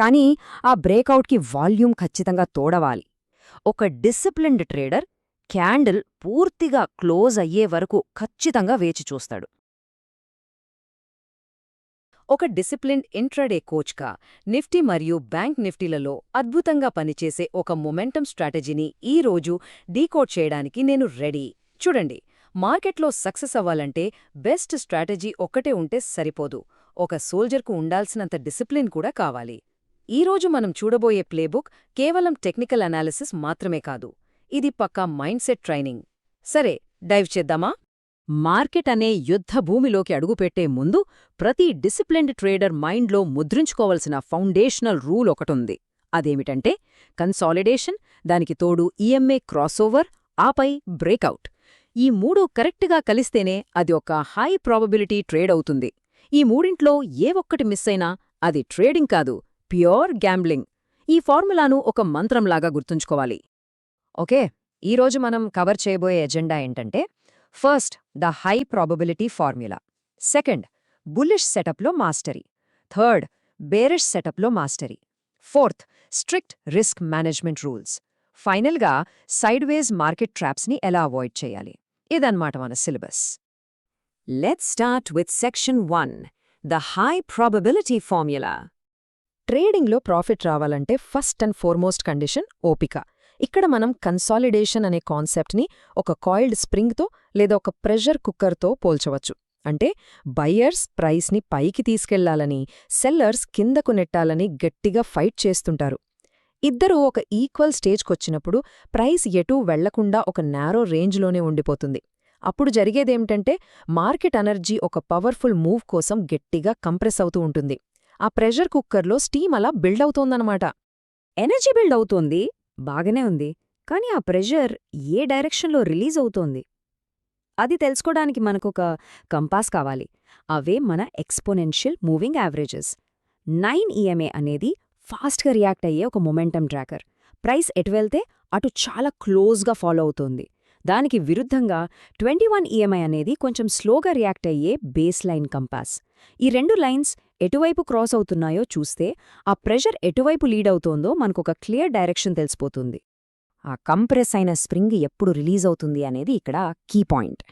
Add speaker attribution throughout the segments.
Speaker 1: కానీ ఆ బ్రేకౌట్కి వాల్యూమ్ ఖచ్చితంగా తోడవాలి. ఒక డిసిప్లిన్డ్ ట్రేడర్ క్యాండిల్ పూర్తిగా క్లోజ్ అయ్యే వరకు ఖచ్చితంగా వేచి చూస్తాడు. ఒక డిసిప్లిన్డ్ ఇంట్రాడే కోచ్గా నిఫ్టీ మరియు బ్యాంక్ నిఫ్టీలలో అద్భుతంగా పనిచేసే ఒక మొమెంటం స్ట్రాటజీని ఈరోజు డీకోడ్ చేయడానికి నేను రెడీ. చూడండి, మార్కెట్లో సక్సెస్ అవ్వాలంటే బెస్ట్ స్ట్రాటజీ ఒక్కటే ఉంటే సరిపోదు, ఒక సోల్జర్కు ఉండాల్సినంత డిసిప్లిన్ కూడా కావాలి. ఈరోజు మనం చూడబోయే ప్లేబుక్ కేవలం టెక్నికల్ అనాలిసిస్ మాత్రమే కాదు, ఇది పక్కా మైండ్ సెట్ ట్రైనింగ్. సరే, డైవ్ చేద్దామా? మార్కెట్ అనే యుద్ధభూమిలోకి అడుగుపెట్టే ముందు ప్రతి డిసిప్లిన్డ్ ట్రేడర్ మైండ్లో ముద్రించుకోవలసిన ఫౌండేషనల్ రూల్ ఒకటుంది. అదేమిటంటే కన్సాలిడేషన్, దానికి తోడు ఈఎంఏ క్రాసోవర్, ఆపై బ్రేకౌట్. ఈ మూడు కరెక్ట్గా కలిస్తేనే అది ఒక హై ప్రాబబిలిటీ ట్రేడ్ అవుతుంది. ఈ మూడింట్లో ఏ ఒక్కటి మిస్ అయినా అది ట్రేడింగ్ కాదు, ప్యూర్ గ్యాంబ్లింగ్. ఈ ఫార్ములాను ఒక మంత్రంలాగా గుర్తుంచుకోవాలి. ఓకే, ఈరోజు మనం కవర్ చేయబోయే ఎజెండా ఏంటంటే, first the high probability formula, second bullish సెటప్లో మాస్టరీ, థర్డ్ బేరిష్ సెటప్లో mastery, fourth strict risk management rules, ఫైనల్గా సైడ్వేజ్ మార్కెట్ ట్రాప్స్ని ఎలా అవాయిడ్ చేయాలి. ఇదన్నమాట మన syllabus. Let's start with section 1, the high probability formula. ట్రేడింగ్లో ప్రాఫిట్ రావాలంటే ఫస్ట్ అండ్ ఫార్మోస్ట్ కండిషన్ ఓపిక. ఇక్కడ మనం కన్సాలిడేషన్ అనే కాన్సెప్ట్ని ఒక కాయిల్డ్ స్ప్రింగ్తో లేదా ఒక ప్రెషర్ కుక్కర్తో పోల్చవచ్చు. అంటే బయ్యర్స్ ప్రైస్ని పైకి తీసుకెళ్లాలని, సెల్లర్స్ కిందకు నెట్టాలని గట్టిగా ఫైట్ చేస్తుంటారు. ఇద్దరూ ఒక ఈక్వల్ స్టేజ్కొచ్చినప్పుడు ప్రైస్ ఎటూ వెళ్లకుండా ఒక నారో రేంజ్లోనే ఉండిపోతుంది. అప్పుడు జరిగేదేమిటంటే మార్కెట్ ఎనర్జీ ఒక పవర్ఫుల్ మూవ్ కోసం గట్టిగా కంప్రెస్ అవుతూ ఉంటుంది. ఆ ప్రెషర్ కుక్కర్లో స్టీమ్ అలా బిల్డ్ అవుతోందన్నమాట. ఎనర్జీ బిల్డ్ అవుతోంది, బాగానే ఉంది, కానీ ఆ ప్రెషర్ ఏ డైరెక్షన్లో రిలీజ్ అవుతోంది అది తెలుసుకోవడానికి మనకొక కంపాస్ కావాలి. అవే మన ఎక్స్పోనెన్షియల్ మూవింగ్ యావరేజెస్. 9 EMA అనేది ఫాస్ట్గా రియాక్ట్ అయ్యే ఒక మొమెంటం ట్రాకర్. ప్రైస్ ఎటు వెళ్తే అటు చాలా క్లోజ్గా ఫాలో అవుతోంది. దానికి విరుద్ధంగా 21 EMI అనేది కొంచెం స్లోగా రియాక్ట్ అయ్యే బేస్ లైన్ కంపాస్. ఈ రెండు లైన్స్ ఎటువైపు క్రాస్ అవుతున్నాయో చూస్తే ఆ ప్రెషర్ ఎటువైపు లీడ్ అవుతోందో మనకొక క్లియర్ డైరెక్షన్ తెలిసిపోతుంది. ఆ కంప్రెస్ అయిన స్ప్రింగ్ ఎప్పుడు రిలీజ్ అవుతుంది అనేది ఇక్కడ కీ పాయింట్.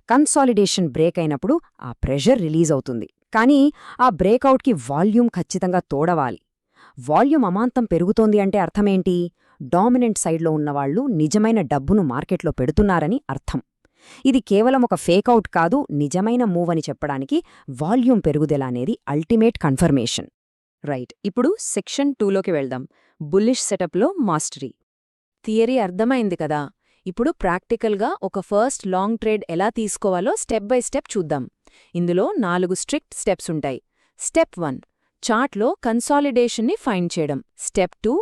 Speaker 1: కన్సాలిడేషన్ బ్రేక్ అయినప్పుడు ఆ ప్రెషర్ రిలీజ్ అవుతుంది, కానీ ఆ బ్రేకౌట్కి వాల్యూమ్ ఖచ్చితంగా తోడవాలి. వాల్యూమ్ అమాంతం పెరుగుతోంది అంటే అర్థమేంటి? డామినెంట్ సైడ్లో ఉన్నవాళ్లు నిజమైన డబ్బును మార్కెట్లో పెడుతున్నారని అర్థం. ఇది కేవలం ఒక ఫేకౌట్ కాదు, నిజమైన మూవ్ అని చెప్పడానికి వాల్యూమ్ పెరుగుదల అనేది అల్టిమేట్ కన్ఫర్మేషన్. రైట్, ఇప్పుడు సెక్షన్ 2లోకి వెళ్దాం, బుల్లిష్ సెటప్లో మాస్టరీ. థియరీ అర్థమైంది కదా, ఇప్పుడు ప్రాక్టికల్గా ఒక ఫస్ట్ లాంగ్ ట్రేడ్ ఎలా తీసుకోవాలో స్టెప్ బై స్టెప్ చూద్దాం. ఇందులో 4 స్ట్రిక్ట్ స్టెప్స్ ఉంటాయి. స్టెప్ 1, చార్ట్లో కన్సాలిడేషన్ని ఫైండ్ చేయడం. స్టెప్ 2,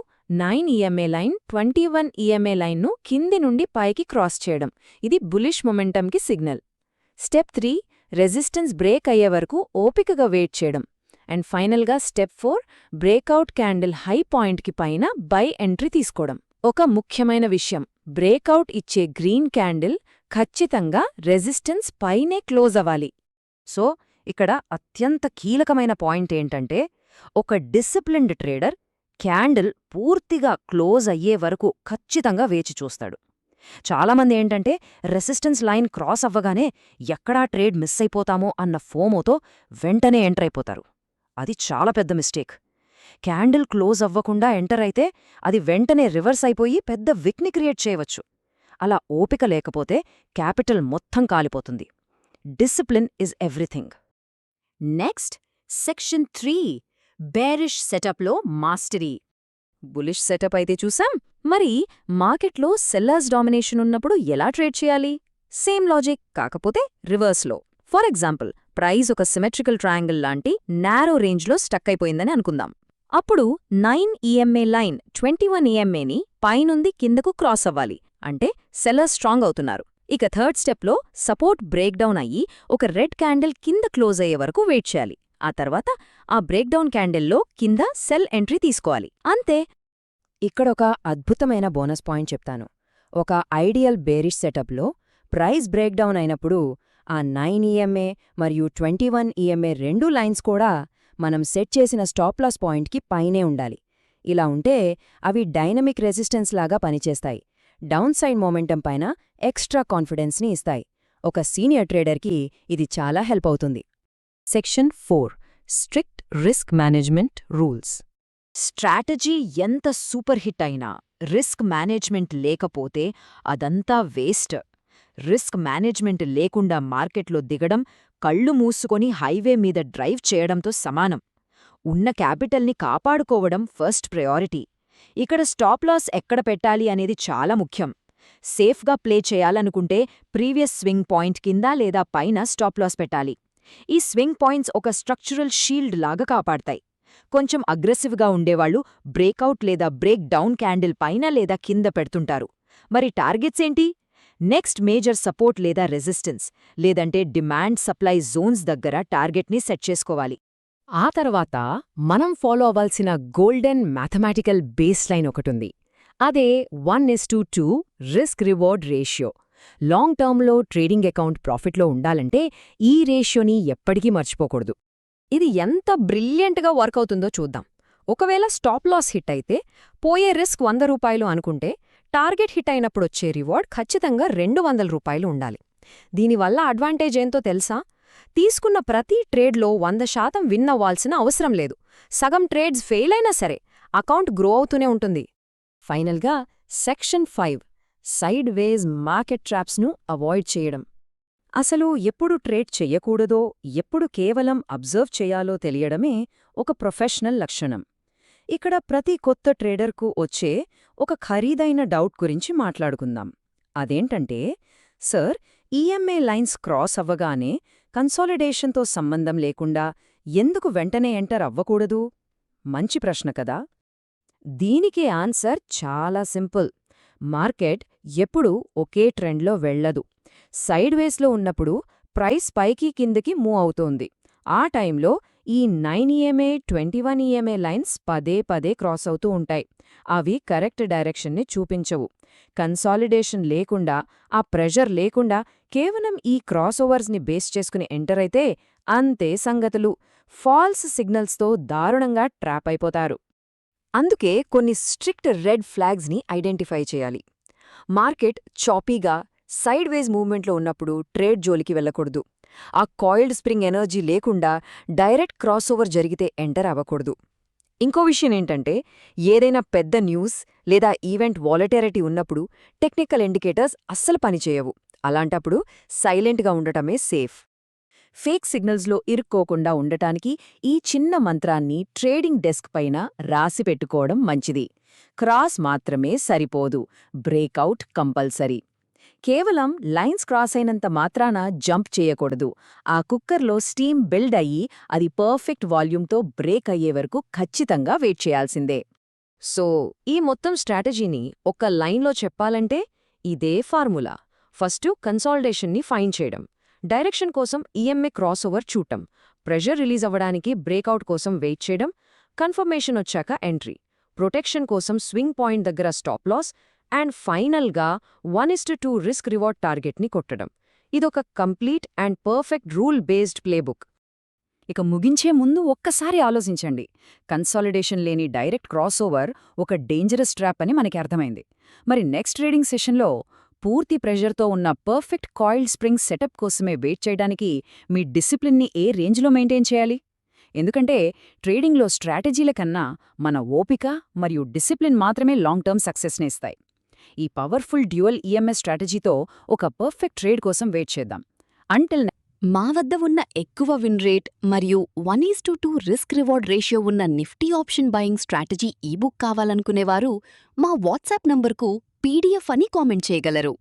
Speaker 1: 9 EMA లైన్, 21 EMA లైన్ను కింది నుండి పైకి క్రాస్ చేయడం. ఇది బులిష్ మొమెంటంకి సిగ్నల్. స్టెప్ 3, రెసిస్టెన్స్ బ్రేక్ అయ్యే వరకు ఓపికగా వెయిట్ చేయడం. అండ్ ఫైనల్గా స్టెప్ 4, బ్రేకౌట్ క్యాండిల్ హై పాయింట్కి పైన బై ఎంట్రీ తీసుకోవడం. ఒక ముఖ్యమైన విషయం, బ్రేకౌట్ ఇచ్చే గ్రీన్ క్యాండిల్ ఖచ్చితంగా రెసిస్టెన్స్ పైనే క్లోజ్ అవ్వాలి. సో ఇక్కడ అత్యంత కీలకమైన పాయింట్ ఏంటంటే, ఒక డిసిప్లిన్డ్ ట్రేడర్ క్యాండిల్ పూర్తిగా క్లోజ్ అయ్యే వరకు ఖచ్చితంగా వేచి చూస్తాడు. చాలామంది ఏంటంటే రెసిస్టెన్స్ లైన్ క్రాస్ అవ్వగానే ఎక్కడా ట్రేడ్ మిస్ అయిపోతామో అన్న ఫోమోతో వెంటనే ఎంటర్ అయిపోతారు. అది చాలా పెద్ద మిస్టేక్. క్యాండిల్ క్లోజ్ అవ్వకుండా ఎంటర్ అయితే అది వెంటనే రివర్స్ అయిపోయి పెద్ద విక్ని క్రియేట్ చేయవచ్చు. అలా ఓపిక లేకపోతే క్యాపిటల్ మొత్తం కాలిపోతుంది. Discipline is everything. Next section 3, bearish సెటప్లో మాస్టరీ. బులిష్ సెటప్ అయితే చూసాం, మరి మార్కెట్లో సెల్లర్స్ డామినేషన్ ఉన్నప్పుడు ఎలా ట్రేడ్ చేయాలి? సేమ్ లాజిక్, కాకపోతే రివర్స్లో. ఫర్ ఎగ్జాంపుల్, ప్రైస్ ఒక సిమెట్రికల్ ట్రయాంగిల్ లాంటి నారో రేంజ్లో స్టక్ అయిపోయిందని అనుకుందాం. అప్పుడు 9 EMA లైన్ 21 EMAని పైనుంది కిందకు క్రాస్ అవ్వాలి, అంటే సెల్లర్స్ స్ట్రాంగ్ అవుతున్నారు. ఇక థర్డ్ స్టెప్లో సపోర్ట్ బ్రేక్డౌన్ అయ్యి ఒక రెడ్ క్యాండిల్ కింద క్లోజ్ అయ్యే వరకు వెయిట్ చేయాలి. ఆ తర్వాత ఆ బ్రేక్డౌన్ క్యాండిల్లో కింద సెల్ ఎంట్రీ తీసుకోవాలి. అంతే. ఇక్కడొక అద్భుతమైన బోనస్ పాయింట్ చెప్తాను. ఒక ఐడియల్ బేరిష్ సెటప్లో ప్రైస్ బ్రేక్డౌన్ అయినప్పుడు ఆ 9 EMA మరియు 21 EMA రెండు లైన్స్ కూడా
Speaker 2: మనం సెట్ చేసిన స్టాప్ లాస్ పాయింట్కి పైనే ఉండాలి. ఇలా ఉంటే అవి డైనమిక్ రెసిస్టెన్స్ లాగా పనిచేస్తాయి. డౌన్ సైడ్ మొమెంటం పైన ఎక్స్ట్రా కాన్ఫిడెన్స్ని ఇస్తాయి. ఒక సీనియర్ ట్రేడర్కి ఇది చాలా హెల్ప్ అవుతుంది.
Speaker 1: Section 4 strict risk management rules.
Speaker 3: Strategy ఎంత సూపర్ హిట్ అయినా రిస్క్ మేనేజ్మెంట్ లేకపోతే అదంతా వేస్ట్. రిస్క్ మేనేజ్మెంట్ లేకుండా మార్కెట్లో దిగడం కళ్ళు మూసుకొని హైవే మీద డ్రైవ్ చేయడంతో సమానం. ఉన్న క్యాపిటల్ని కాపాడుకోవడం ఫస్ట్ ప్రయారిటీ. ఇక్కడ స్టాప్ లాస్ ఎక్కడ పెట్టాలి అనేది చాలా ముఖ్యం. సేఫ్గా ప్లే చేయాలనుకుంటే ప్రీవియస్ స్వింగ్ పాయింట్ కింద లేదా పైన స్టాప్ లాస్ పెట్టాలి. ఈ స్వింగ్ పాయింట్స్ ఒక స్ట్రక్చరల్ షీల్డ్ లాగా కాపాడతాయి. కొంచెం అగ్రెసివ్గా ఉండేవాళ్లు బ్రేక్అవుట్ లేదా బ్రేక్ డౌన్ క్యాండిల్ పైన లేదా కింద పెడుతుంటారు. మరి టార్గెట్స్ ఏంటి? నెక్స్ట్ మేజర్ సపోర్ట్ లేదా రెసిస్టెన్స్, లేదంటే డిమాండ్ సప్లై జోన్స్ దగ్గర టార్గెట్ని సెట్ చేసుకోవాలి.
Speaker 1: ఆ తర్వాత మనం ఫాలో అవ్వాల్సిన గోల్డెన్ మ్యాథమెటికల్ బేస్ లైన్ ఒకటుంది. అదే 1:2 రిస్క్ రివార్డ్ రేషియో. లాంగ్ టర్మ్లో ట్రేడింగ్ అకౌంట్ ప్రాఫిట్లో ఉండాలంటే ఈ రేషియోని ఎప్పటికీ మర్చిపోకూడదు. ఇది ఎంత బ్రిలియంట్గా వర్క్ అవుతుందో చూద్దాం. ఒకవేళ స్టాప్ లాస్ హిట్ అయితే పోయే రిస్క్ 100 రూపాయలు అనుకుంటే టార్గెట్ హిట్ అయినప్పుడొచ్చే రివార్డ్ ఖచ్చితంగా 200 రూపాయలు ఉండాలి. దీనివల్ల అడ్వాంటేజ్ ఏంతో తెలుసా? తీసుకున్న ప్రతి ట్రేడ్లో 100% విన్ అవ్వాల్సిన అవసరం లేదు. సగం ట్రేడ్స్ ఫెయిల్ అయినా సరే అకౌంట్ గ్రో అవుతూనే ఉంటుంది. ఫైనల్గా సెక్షన్ 5 సైడ్ వేజ్ మార్కెట్ ట్రాప్స్ను అవాయిడ్ చేయడం. అసలు ఎప్పుడు ట్రేడ్ చెయ్యకూడదో, ఎప్పుడు కేవలం అబ్జర్వ్ చేయాలో తెలియడమే ఒక ప్రొఫెషనల్ లక్షణం. ఇక్కడ ప్రతి కొత్త ట్రేడర్కు వచ్చే ఒక ఖరీదైన డౌట్ గురించి మాట్లాడుకుందాం. అదేంటంటే, సర్, ఈఎంఏ లైన్స్ క్రాస్ అవ్వగానే కన్సాలిడేషన్తో సంబంధం లేకుండా ఎందుకు వెంటనే ఎంటర్ అవ్వకూడదు? మంచి ప్రశ్న కదా. దీనికి ఆన్సర్ చాలా సింపుల్. మార్కెట్ ఎప్పుడూ ఒకే ట్రెండ్లో వెళ్లదు. సైడ్ వేస్లో ఉన్నప్పుడు ప్రైస్ పైకి కిందకి మూవ్ అవుతోంది. ఆ టైంలో ఈ 9 ఈఎంఏ 21 ఈఎంఏ లైన్స్ పదే పదే క్రాస్ అవుతూ ఉంటాయి. అవి కరెక్ట్ డైరెక్షన్ని చూపించవు. కన్సాలిడేషన్ లేకుండా, ఆ ప్రెషర్ లేకుండా కేవలం ఈ క్రాస్ ఓవర్స్ని బేస్ చేసుకుని ఎంటర్ అయితే అంతే సంగతులు. ఫాల్స్ సిగ్నల్స్తో దారుణంగా ట్రాప్ అయిపోతారు. అందుకే కొన్ని స్ట్రిక్ట్ రెడ్ ఫ్లాగ్స్ని ఐడెంటిఫై చేయాలి. మార్కెట్ చాపీగా సైడ్ వేజ్ మూవ్మెంట్లో ఉన్నప్పుడు ట్రేడ్ జోలికి వెళ్ళకూడదు. ఆ కాయిల్డ్ స్ప్రింగ్ ఎనర్జీ లేకుండా డైరెక్ట్ క్రాస్ ఓవర్ జరిగితే ఎంటర్ అవ్వకూడదు. ఇంకో విషయం ఏంటంటే, ఏదైనా పెద్ద న్యూస్ లేదా ఈవెంట్ వాలటారిటీ ఉన్నప్పుడు టెక్నికల్ ఇండికేటర్స్ అస్సలు పనిచేయవు. అలాంటప్పుడు సైలెంట్గా ఉండటమే సేఫ్. ఫేక్ సిగ్నల్స్లో ఇరుక్కోకుండా ఉండటానికి ఈ చిన్న మంత్రాన్ని ట్రేడింగ్ డెస్క్ పైన రాసి పెట్టుకోవడం మంచిది. క్రాస్ మాత్రమే సరిపోదు, బ్రేకౌట్ కంపల్సరీ. కేవలం లైన్స్ క్రాస్ అయినంత మాత్రాన జంప్ చేయకూడదు. ఆ కుక్కర్లో స్టీమ్ బిల్డ్ అయ్యి అది పర్ఫెక్ట్ వాల్యూమ్తో బ్రేక్ అయ్యే వరకు ఖచ్చితంగా వెయిట్ చేయాల్సిందే. సో, ఈ మొత్తం స్ట్రాటజీని ఒక్క లైన్లో చెప్పాలంటే ఇదే ఫార్ములా. ఫస్టు కన్సాలిడేషన్ని ఫైన్ చేయడం, డైరెక్షన్ కోసం ఈఎంఏ క్రాస్ ఓవర్ చూడటం, ప్రెషర్ రిలీజ్ అవ్వడానికి బ్రేకౌట్ కోసం వెయిట్ చేయడం, కన్ఫర్మేషన్ వచ్చాక ఎంట్రీ, ప్రొటెక్షన్ కోసం స్వింగ్ పాయింట్ దగ్గర స్టాప్ లాస్, అండ్ ఫైనల్గా 1:2 రిస్క్ రివార్డ్ టార్గెట్ని కొట్టడం. ఇదొక complete and perfect rule based playbook. ఇక ముగించే ముందు ఒక్కసారి ఆలోచించండి. కన్సాలిడేషన్ లేని డైరెక్ట్ క్రాస్ ఓవర్ ఒక డేంజరస్ ట్రాప్ అని మనకి అర్థమైంది. మరి నెక్స్ట్ ట్రేడింగ్ సెషన్లో పూర్తి ప్రెషర్తో ఉన్న పర్ఫెక్ట్ కాయిల్డ్ స్ప్రింగ్ సెటప్ కోసమే వెయిట్ చేయడానికి మీ డిసిప్లిన్ని ఏ రేంజ్లో మెయింటైన్ చేయాలి? ఎందుకంటే ట్రేడింగ్లో స్ట్రాటజీల కన్నా మన ఓపిక మరియు డిసిప్లిన్ మాత్రమే లాంగ్ టర్మ్ సక్సెస్ని ఇస్తాయి. ఈ పవర్ఫుల్ డ్యూయల్ ఈఎంఎస్ స్ట్రాటజీతో ఒక పర్ఫెక్ట్ ట్రేడ్ కోసం వెయిట్ చేద్దాం. అంటిల్
Speaker 4: మా వద్ద ఉన్న ఎక్కువ విన్ రేట్ మరియు 1:2 రిస్క్ రివార్డ్ రేషియో ఉన్న Nifty option buying strategy ebook కావాలనుకునేవారు మా వాట్సాప్ నంబర్కు పీడీఎఫ్ అని కామెంట్ చేయగలరు.